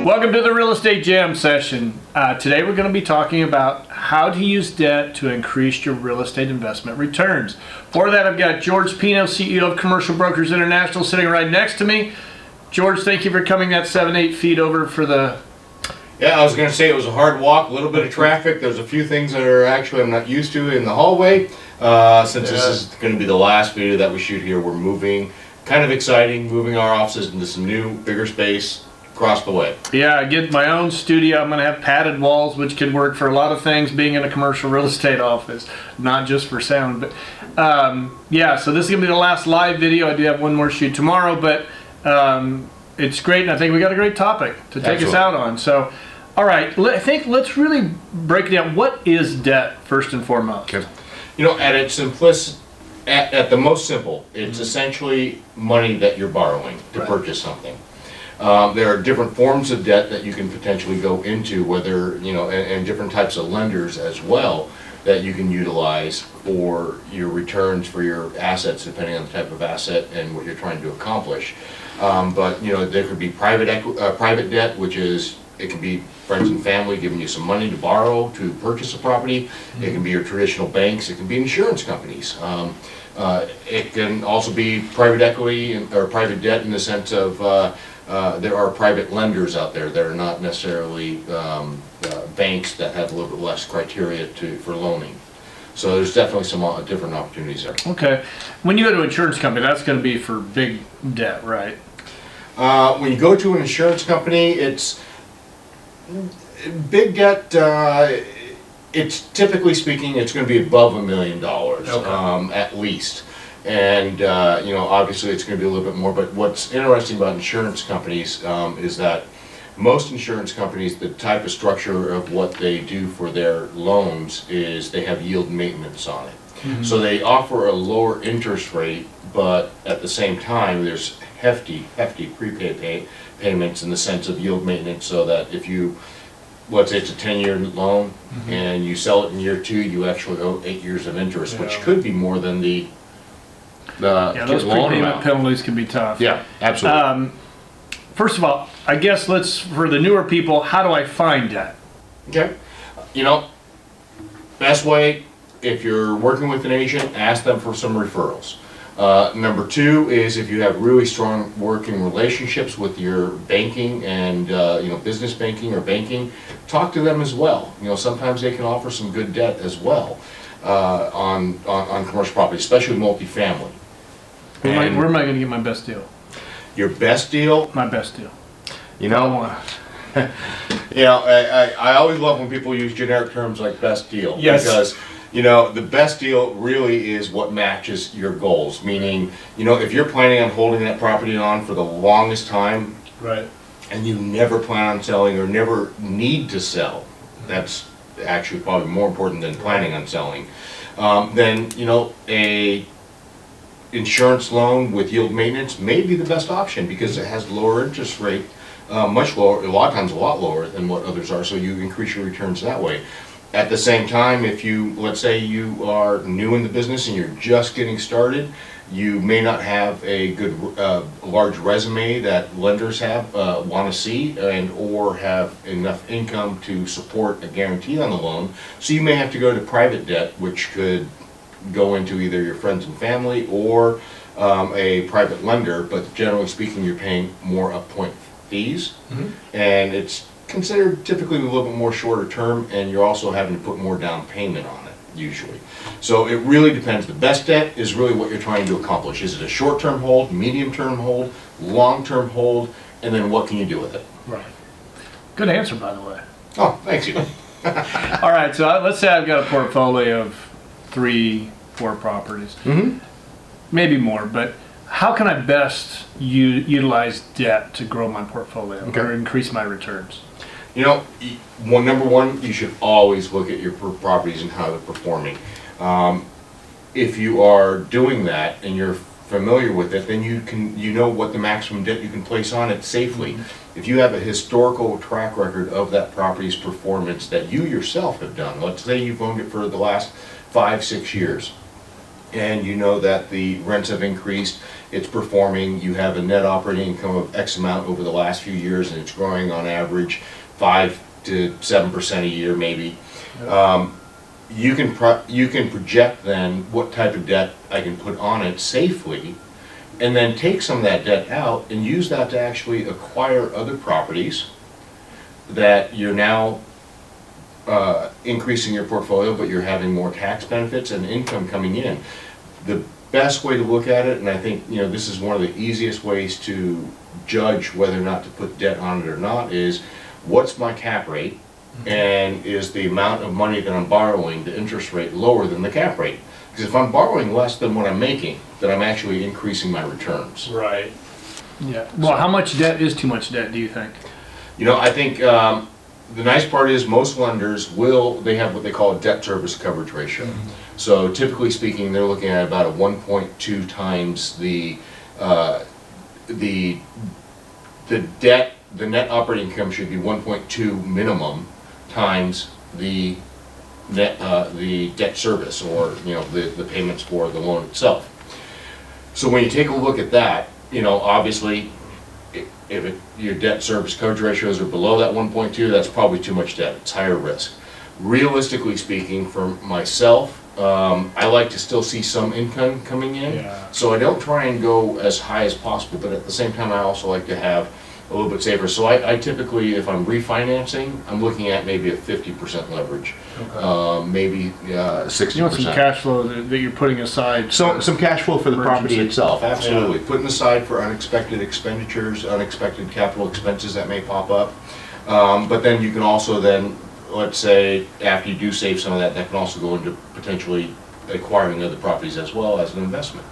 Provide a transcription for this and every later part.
Welcome to the Real Estate Jam session. Today we're going to be talking about how to use debt to increase your real estate investment returns. For that, I've got George Pino, CEO of Commercial Brokers International, sitting right next to me. George, thank you for coming that 7-8 feet over for the... Yeah, I was going to say it was a hard walk, a little bit of traffic. There's a few things that are actually I'm not used to in the hallway. Since this is going to be the last video that we shoot here, we're moving, kind of exciting, moving our offices into some new, bigger space across the way. Yeah, I get my own studio. I'm going to have padded walls, which can work for a lot of things, being in a commercial real estate office, not just for sound. But yeah, so this is going to be the last live video. I do have one more shoot tomorrow, but it's great, and I think we got a great topic to take us out on. So, all right, I think let's really break it down. What is debt, first and foremost? Okay. You know, at its simplest, at the most simple, it's essentially money that you're borrowing to purchase something. There are different forms of debt that you can potentially go into, whether, you know, and different types of lenders as well that you can utilize for your returns for your assets, depending on the type of asset and what you're trying to accomplish. But, you know, there could be private debt, which is, it can be friends and family giving you some money to borrow to purchase a property. It can be your traditional banks. It can be insurance companies. It can also be private equity or private debt in the sense of there are private lenders out there that are not necessarily banks that have a little bit less criteria for loaning. So there's definitely some different opportunities there. Okay. When you go to an insurance company, that's going to be for big debt, right? When you go to an insurance company, it's big debt. It's typically speaking, it's going to be above $1 million at least. And you know, obviously it's going to be a little bit more, but what's interesting about insurance companies is that most insurance companies, the type of structure of what they do for their loans is they have yield maintenance on it. Mm-hmm. So they offer a lower interest rate, but at the same time there's hefty prepay payments in the sense of yield maintenance, so that if you, let's say it's a 10-year loan, and you sell it in year 2, you actually owe 8 years of interest, which could be more than the those prepayment penalties can be tough. Yeah, absolutely. First of all, I guess for the newer people, how do I find debt? Okay. You know, best way, if you're working with an agent, ask them for some referrals. Number 2 is if you have really strong working relationships with your banking and you know, business banking or banking, talk to them as well. You know, sometimes they can offer some good debt as well on commercial property, especially multifamily. Where am I going to get my best deal? Your best deal? My best deal. You know, you know, I always love when people use generic terms like best deal. Yes. Because, you know, the best deal really is what matches your goals. Meaning, you know, if you're planning on holding that property on for the longest time, right, and you never plan on selling or never need to sell, that's actually probably more important than planning on selling, then, you know, a insurance loan with yield maintenance may be the best option because it has lower interest rate, much lower, a lot of times a lot lower than what others are, so you increase your returns that way. At the same time, if you, let's say you are new in the business and you're just getting started, you may not have a good large resume that lenders have want to see, and or have enough income to support a guarantee on the loan, so you may have to go to private debt, which could go into either your friends and family or a private lender, but generally speaking you're paying more upfront fees, and it's considered typically a little bit more shorter term, and you're also having to put more down payment on it usually. So it really depends. The best debt is really what you're trying to accomplish. Is it a short-term hold, medium-term hold, long-term hold, and then what can you do with it? Right. Good answer, by the way. Oh, thanks you. All right, so let's say I've got a portfolio of 3-4 properties, maybe more, but how can I best utilize debt to grow my portfolio or increase my returns? You know, number one, you should always look at your properties and how they're performing. If you are doing that and you're familiar with it, then you know what the maximum debt you can place on it safely. If you have a historical track record of that property's performance that you yourself have done, let's say you've owned it for the last 5-6 years, and you know that the rents have increased, it's performing, you have a net operating income of X amount over the last few years, and it's growing on average 5 to 7% a year maybe. You can project then what type of debt I can put on it safely, and then take some of that debt out and use that to actually acquire other properties that you're now increasing your portfolio, but you're having more tax benefits and income coming in. The best way to look at it, and I think this is one of the easiest ways to judge whether or not to put debt on it or not, is what's my cap rate, and is the amount of money that I'm borrowing, the interest rate, lower than the cap rate? Because if I'm borrowing less than what I'm making, then I'm actually increasing my returns. Right. Yeah. Well, how much debt is too much debt, do you think? I think the nice part is most lenders they have what they call a debt service coverage ratio. So typically speaking, they're looking at about a 1.2 times the debt, the net operating income should be 1.2 minimum times the net, the debt service, or the payments for the loan itself. So when you take a look at that, obviously, if your debt service coverage ratios are below that 1.2, that's probably too much debt. It's higher risk. Realistically speaking, for myself, I like to still see some income coming in, so I don't try and go as high as possible, but at the same time I also like to have a little bit safer. So I typically, if I'm refinancing, I'm looking at maybe a 50% leverage, maybe 60%. You want some cash flow that you're putting aside. So some cash flow for the property emergency. itself, absolutely. Putting aside for unexpected expenditures, unexpected capital expenses that may pop up. But then you can also then, let's say, after you do save some of that, that can also go into potentially acquiring other properties as well as an investment.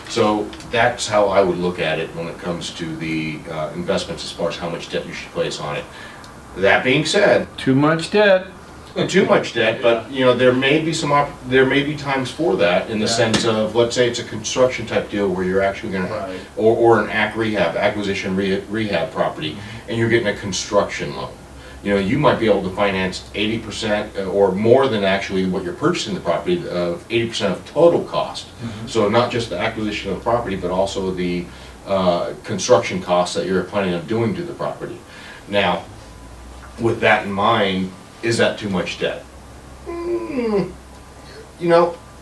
So that's how I would look at it when it comes to the investments, as far as how much debt you should place on it. That being said, Too much debt. too much debt, but there may be times for that, in the sense of, let's say it's a construction type deal where you're actually going to, or an acquisition rehab property, and you're getting a construction loan. You might be able to finance 80% or more than actually what you're purchasing the property, of 80% of total cost. So not just the acquisition of the property, but also the construction costs that you're planning on doing to the property. Now, with that in mind, is that too much debt?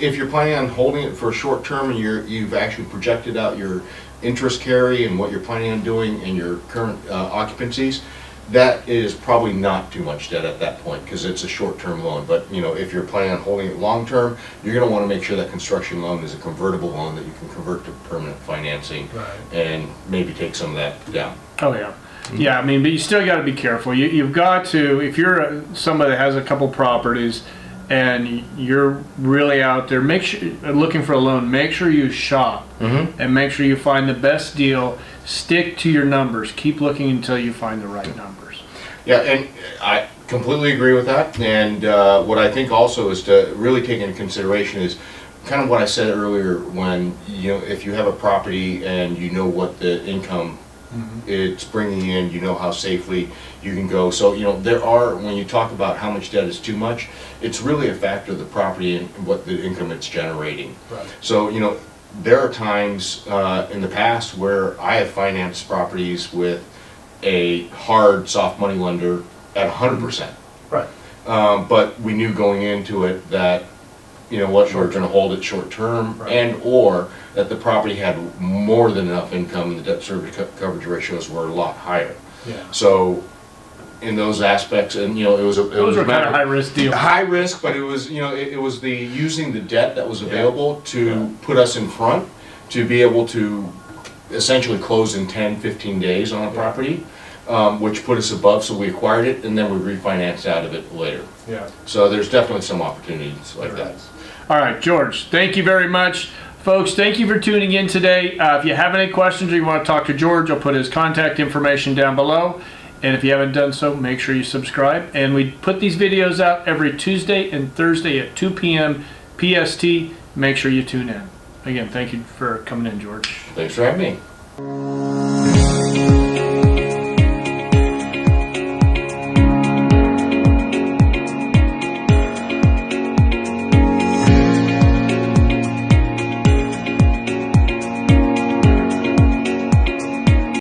If you're planning on holding it for a short term, and you've actually projected out your interest carry and what you're planning on doing and your current occupancies, that is probably not too much debt at that point, because it's a short-term loan. But if you're planning on holding it long-term, you're going to want to make sure that construction loan is a convertible loan that you can convert to permanent financing, and maybe take some of that down. Oh yeah. Yeah, I mean, but you still got to be careful. You've got to, if you're somebody that has a couple properties and you're really out there, make sure, looking for a loan, make sure you shop and make sure you find the best deal. Stick to your numbers. Keep looking until you find the right numbers. Yeah, and I completely agree with that. And what I think also is to really take into consideration is kind of what I said earlier, when if you have a property and you know what the income it's bringing in, how safely you can go. So when you talk about how much debt is too much, it's really a factor of the property and what the income it's generating. So there are times in the past where I have financed properties with a hard soft money lender at 100%. But we knew going into it that we're going to hold it short term, and or that the property had more than enough income, and the debt service coverage ratios were a lot higher. So in those aspects, and those were kind of high risk deals. High risk, but it was it was the using the debt that was available to put us in front, to be able to essentially close in 10-15 days on a property, which put us above, so we acquired it and then we refinanced out of it later. So there's definitely some opportunities like that. All right, George, thank you very much. Folks, thank you for tuning in today. If you have any questions or you want to talk to George, I'll put his contact information down below. And if you haven't done so, make sure you subscribe. And we put these videos out every Tuesday and Thursday at 2 p.m. PST. Make sure you tune in. Again, thank you for coming in, George. Thanks for having me.